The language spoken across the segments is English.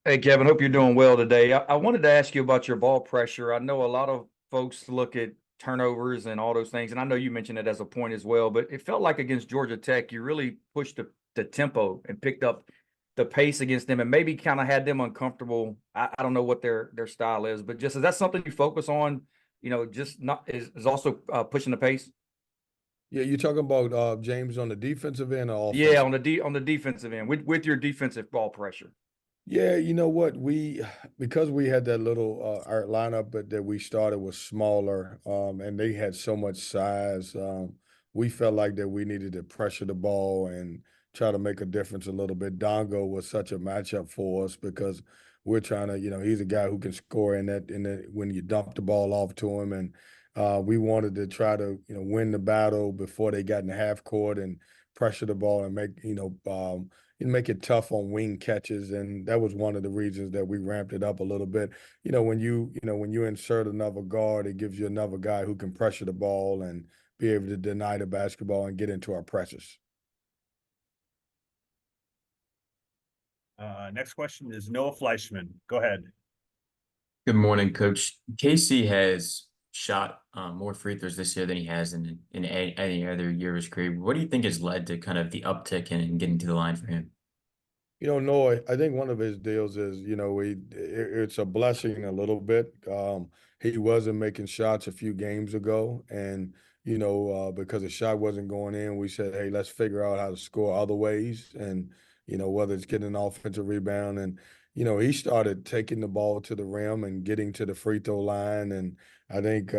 Hey, Kevin, hope you're doing well today. I wanted to ask you about your ball pressure. I know a lot of folks look at turnovers and all those things, and I know you mentioned it as a point as well, but it felt like against Georgia Tech, you really pushed the tempo and picked up the pace against them and maybe kind of had them uncomfortable. I don't know what their style is, but just is that something you focus on, just not is also pushing the pace? Yeah, you're talking about James on the defensive end or Yeah, offensive? on the defensive end with your defensive ball pressure. Yeah, you know what? We because we had that little our lineup that we started was smaller, and they had so much size. We felt like that we needed to pressure the ball and try to make a difference a little bit. Dongo was such a matchup for us because we're trying to, he's a guy who can score in that when you dump the ball off to him, and we wanted to try to, win the battle before they got in the half court and pressure the ball and make it tough on wing catches, and that was one of the reasons that we ramped it up a little bit. When you insert another guard, it gives you another guy who can pressure the ball and be able to deny the basketball and get into our presses. Next question is Noah Fleischman. Go ahead. Good morning, Coach. Casey has shot more free throws this year than he has in any other year of his career. What do you think has led to kind of the uptick in getting to the line for him? Noah, I think one of his deals is, it's a blessing a little bit. He wasn't making shots a few games ago, and because the shot wasn't going in, we said, hey, let's figure out how to score other ways, and whether it's getting an offensive rebound, and he started taking the ball to the rim and getting to the free throw line, and I think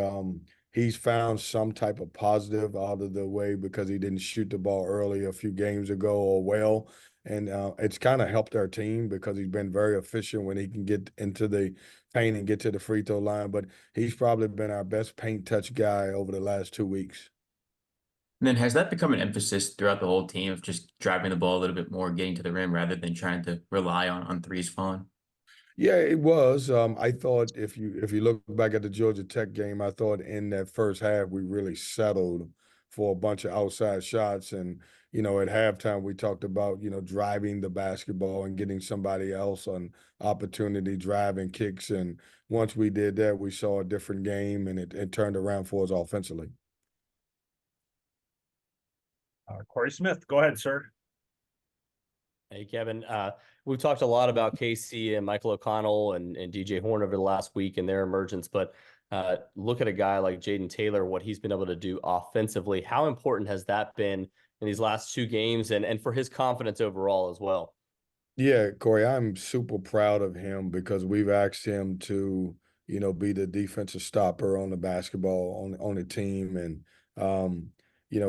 he's found some type of positive out of the way because he didn't shoot the ball early a few games ago or well. And it's kind of helped our team because he's been very efficient when he can get into the paint and get to the free throw line. But he's probably been our best paint touch guy over the last 2 weeks. And then has that become an emphasis throughout the whole team of just driving the ball a little bit more, getting to the rim rather than trying to rely on threes falling? Yeah, it was. I thought if you look back at the Georgia Tech game, I thought in that first half we really settled for a bunch of outside shots. And at halftime we talked about driving the basketball and getting somebody else an opportunity, driving kicks. And once we did that, we saw a different game, and it turned around for us offensively. Corey Smith. Go ahead, sir. Hey, Kevin. We've talked a lot about Casey and Michael O'Connell and DJ Horn over the last week and their emergence, but look at a guy like Jaden Taylor, what he's been able to do offensively. How important has that been in these last two games and for his confidence overall as well? Yeah, Corey, I'm super proud of him because we've asked him to, be the defensive stopper on the basketball on the team. And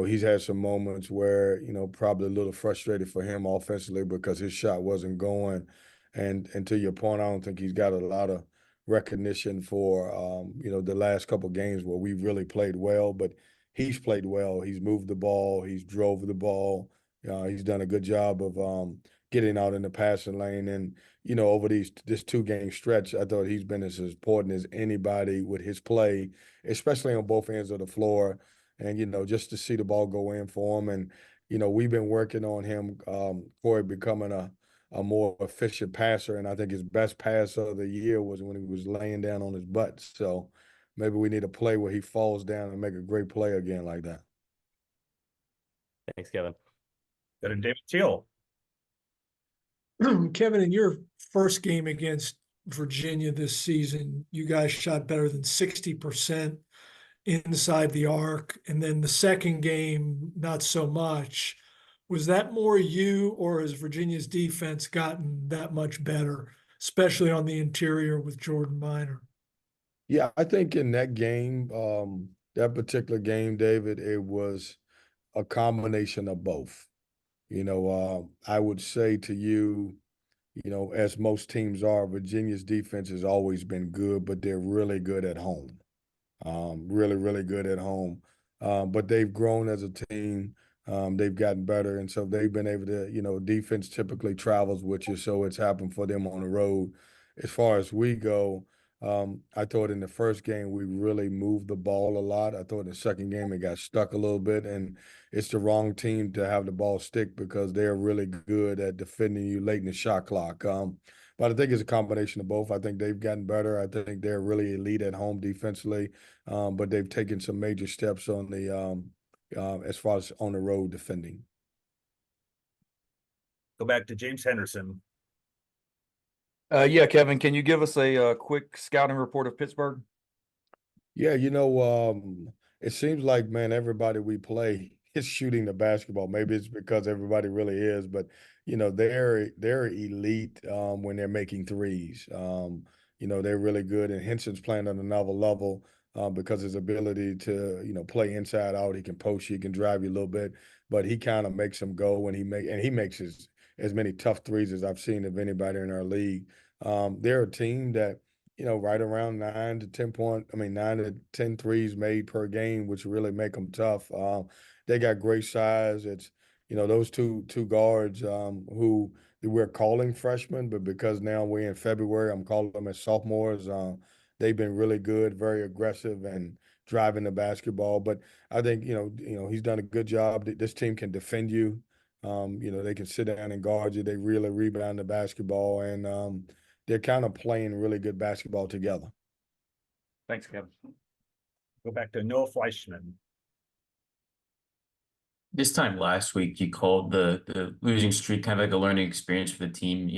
he's had some moments where, probably a little frustrated for him offensively because his shot wasn't going. And to your point, I don't think he's got a lot of recognition for the last couple games where we really played well, but he's played well. He's moved the ball, he's drove the ball. He's done a good job of getting out in the passing lane. And, over this 2 game stretch, I thought he's been as important as anybody with his play, especially on both ends of the floor. And, just to see the ball go in for him. And, we've been working on him, Corey, becoming a more efficient passer. And I think his best pass of the year was when he was laying down on his butt. So maybe we need a play where he falls down and make a great play again like that. Thanks, Kevin. Got a David Teal. Kevin, in your first game against Virginia this season, you guys shot better than 60% inside the arc. And then the second game, not so much. Was that more you, or has Virginia's defense gotten that much better, especially on the interior with Jordan Minor? Yeah, I think in that game, that particular game, David, it was a combination of both. I would say to you, as most teams are, Virginia's defense has always been good, but they're really good at home. Really, really good at home. But they've grown as a team. They've gotten better. And so they've been able to, defense typically travels with you. So it's happened for them on the road. As far as we go, I thought in the first game we really moved the ball a lot. I thought in the second game it got stuck a little bit, and it's the wrong team to have the ball stick because they're really good at defending you late in the shot clock. But I think it's a combination of both. I think they've gotten better. I think they're really elite at home defensively, but they've taken some major steps on the as far as on the road defending. Go back to James Henderson. Yeah, Kevin, can you give us a quick scouting report of Pittsburgh? Yeah, it seems like, man, everybody we play is shooting the basketball. Maybe it's because everybody really is, but they're elite when they're making threes. They're really good, and Henson's playing on another level because his ability to play inside out. He can post you, he can drive you a little bit, but he kind of makes them go when he makes as many tough threes as I've seen of anybody in our league. They're a team that right around 9 to 10 threes made per game, which really make them tough. They got great size. It's, those two guards who we're calling freshmen, but because now we're in February, I'm calling them as sophomores. They've been really good, very aggressive and driving the basketball. But I think, he's done a good job. This team can defend you. They can sit down and guard you. They really rebound the basketball, and they're kind of playing really good basketball together. Thanks, Kevin. Go back to Noah Fleischman. This time last week, you called the losing streak kind of like a learning experience for the team.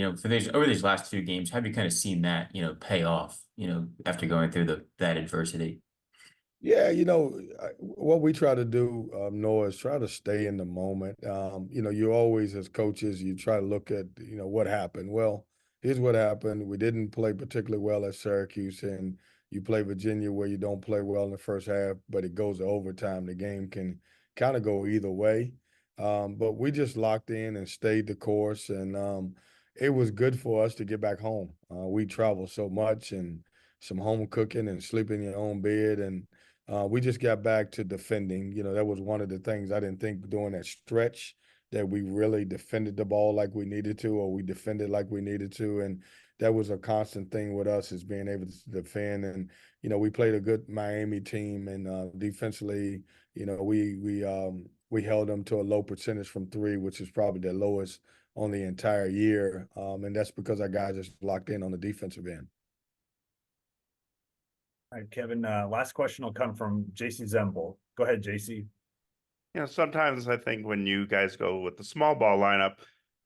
Over these last 2 games, have you kind of seen that, pay off, after going through that adversity? Yeah, what we try to do, Noah, is try to stay in the moment. You always, as coaches, you try to look at, what happened. Well, here's what happened. We didn't play particularly well at Syracuse, and you play Virginia where you don't play well in the first half, but it goes to overtime. The game can kind of go either way. But we just locked in and stayed the course, and it was good for us to get back home. We travel so much, and some home cooking and sleeping in your own bed, and we just got back to defending. That was one of the things I didn't think during that stretch that we really defended the ball like we needed to, or we defended like we needed to. And that was a constant thing with us, is being able to defend. And, we played a good Miami team, and defensively, we held them to a low percentage from three, which is probably the lowest on the entire year. And that's because our guys just locked in on the defensive end. All right, Kevin, last question will come from JC Zemble. Go ahead, JC. Sometimes I think when you guys go with the small ball lineup,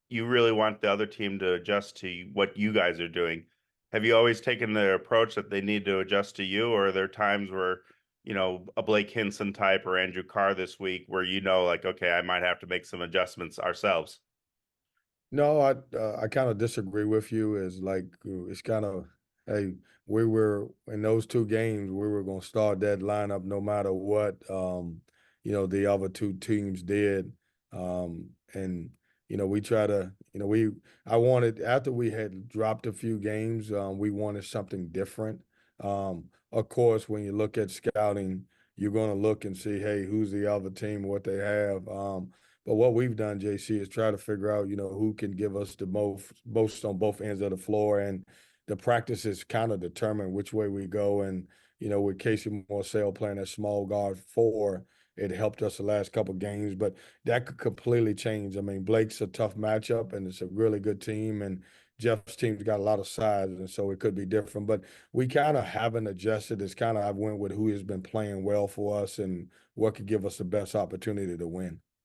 you really want the other team to adjust to what you guys are doing. Have you always taken the approach that they need to adjust to you, or are there times where, a Blake Hinson type or Andrew Carr this week where like, okay, I might have to make some adjustments ourselves? No, I kind of disagree with you. It's kind of, hey, we were in those 2 games, we were going to start that lineup no matter what, the other 2 teams did. And, we try to, I wanted, after we had dropped a few games, we wanted something different. Of course, when you look at scouting, you're going to look and see, hey, who's the other team, what they have. But what we've done, JC, is try to figure out, who can give us the most on both ends of the floor. And the practices kind of determine which way we go. And, with Casey Morcell playing at small guard 4, it helped us the last couple of games, but that could completely change. I mean, Blake's a tough matchup, and it's a really good team, and Jeff's team's got a lot of size, and so it could be different. But we kind of haven't adjusted. It's kind of, I went with who has been playing well for us and what could give us the best opportunity to win.